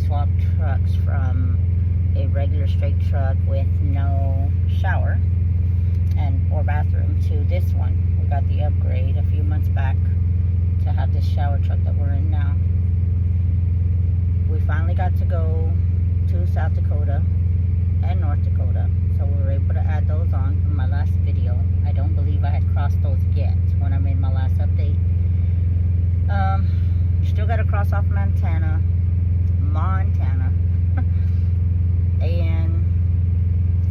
swapped trucks from a regular straight truck with no shower or bathroom to this one. We got the upgrade a few months back to have this shower truck that we're in now. We finally got to go to South Dakota and North Dakota, so we were able to add those on from my last video. I don't believe I had crossed those yet when I made my last update. Still got to cross off Montana, and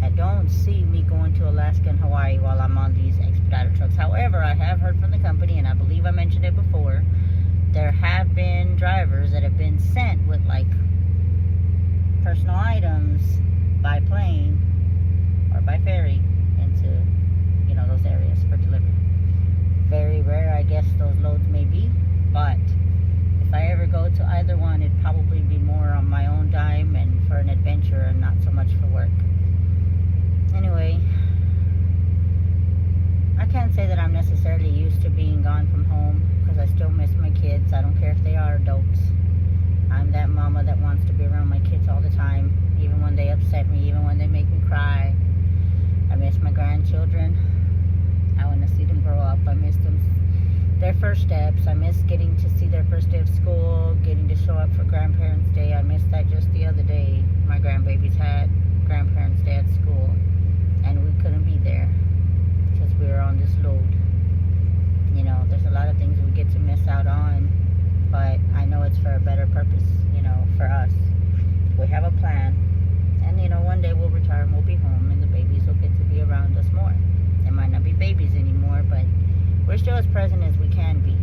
I don't see me going to Alaska and Hawaii while I'm on these Expeditor trucks. However, I have heard from the company, and I believe I mentioned it before, there have been drivers that have been sent with like personal items by plane or by ferry into, those areas for delivery. Very rare, I guess, those loads may be, but if I ever go to either one, it'd probably be more on my own dime and for an adventure and not so much for work. Anyway, I can't say that I'm necessarily used to being gone from home because I still miss my kids. I don't care if they are adults. I'm that mama that wants to be around my kids all the time, even when they upset me, even when they make me cry. I miss my grandchildren. I want to see them grow up. I miss their first steps. I miss getting to see their first day of school, getting to show up for Grandparents' Day. I missed that just the other day. My grandbabies had Grandparents' Day at school, and we couldn't be there because we were on this load. There's a lot of things we get to miss out on, but I know it's for a better purpose, for us. We have a plan, and one day we'll retire and we'll be home, and the babies will get to be around us more. They might not be babies anymore, but we're still as present as we can be.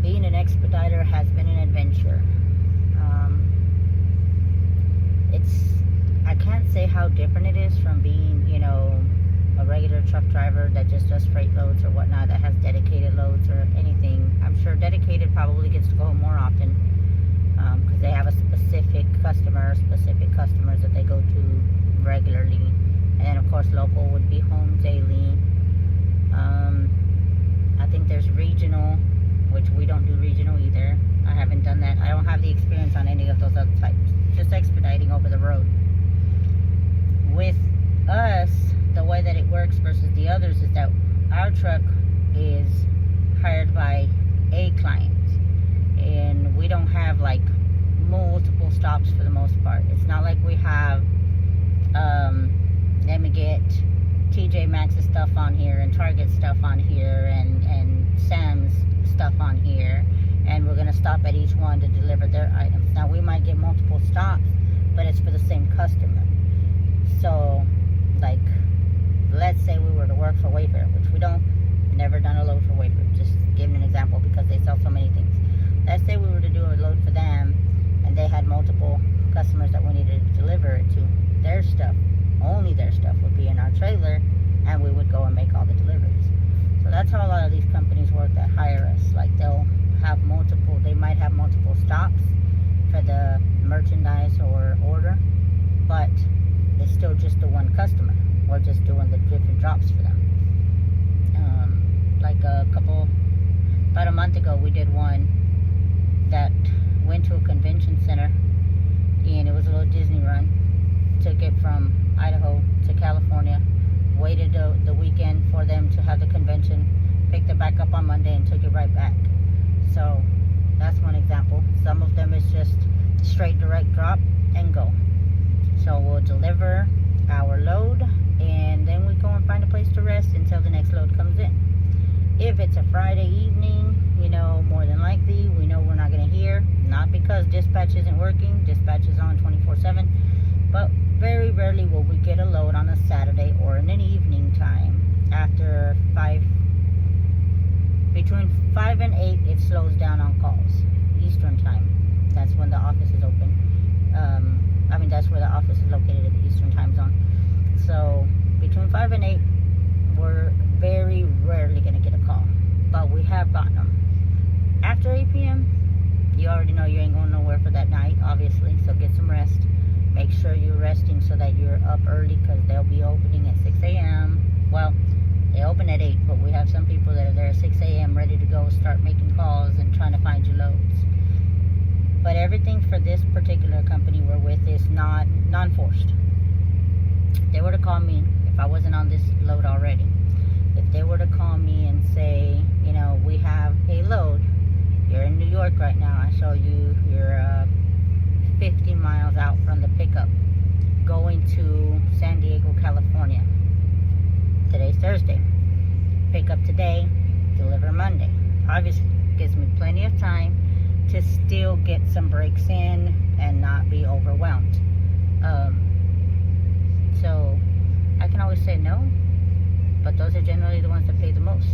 Being an expediter has been an adventure. I can't say how different it is from being, a regular truck driver that just does freight loads or whatnot, that has dedicated loads or anything. I'm sure dedicated probably gets to go more often because they have a specific customers that they go to regularly. And then, of course, local would be home daily. I think there's regional, which we don't do regional either. I haven't done that. I don't have the experience on any of those other types. Just expediting over the road. With us, the way that it works versus the others is that our truck is hired by a client. And we don't have like multiple stops for the most part. It's not like we have, let me get TJ Maxx's stuff on here and Target stuff on here and Sam's stuff on here, and we're going to stop at each one to deliver their items. Now we might get multiple stops, but it's for the same customer. So like, let's say we were to work for Wayfair, which we don't, never done a load for Wayfair, just giving an example because they sell so many things. Let's say we were to do a load for them and they had multiple customers that we needed to deliver it to. Their stuff, only their stuff, would be in our trailer, and we would go and make all the deliveries. So that's how a lot of these companies work that hire us. Like they might have multiple stops for the merchandise or order, but it's still just the one customer. We're just doing the different drops for them. About a month ago, we did one that went to a convention center, and it was a little Disney run. Took it from Idaho to California, waited the weekend for them to have the convention, picked it back up on Monday and took it right back. So that's one example. Some of them is just straight direct drop and go. So we'll deliver our load and then we go and find a place to rest until the next load comes in. If it's a Friday evening, more than likely we know we're not going to hear, not because dispatch isn't working, dispatch is on 24/7, but very rarely will we get a load on a Saturday or in an evening time. After between 5 and 8, it slows down on calls. Eastern time. That's when the office is open. That's where the office is located, at the Eastern time zone. So between 5 and 8, we're very rarely going to get a call. But we have gotten them. After 8 p.m., you already know you ain't going nowhere for that night, obviously. So get some rest. Make sure you're resting so that you're up early, because they'll be opening at 6 a.m. Well, they open at 8, but we have some people that are there at 6 a.m. ready to go start making calls and trying to find you loads. But unforced. If they were to call me, if I wasn't on this load already, if they were to call me and say, you know, we have a load, you're in New York right now, I show you you're 50 miles out from the pickup, going to San Diego, California. Today's Thursday. Pick up today, deliver Monday. Obviously, gives me plenty of time to still get some breaks in and not be overwhelmed. So I can always say no, but those are generally the ones that pay the most.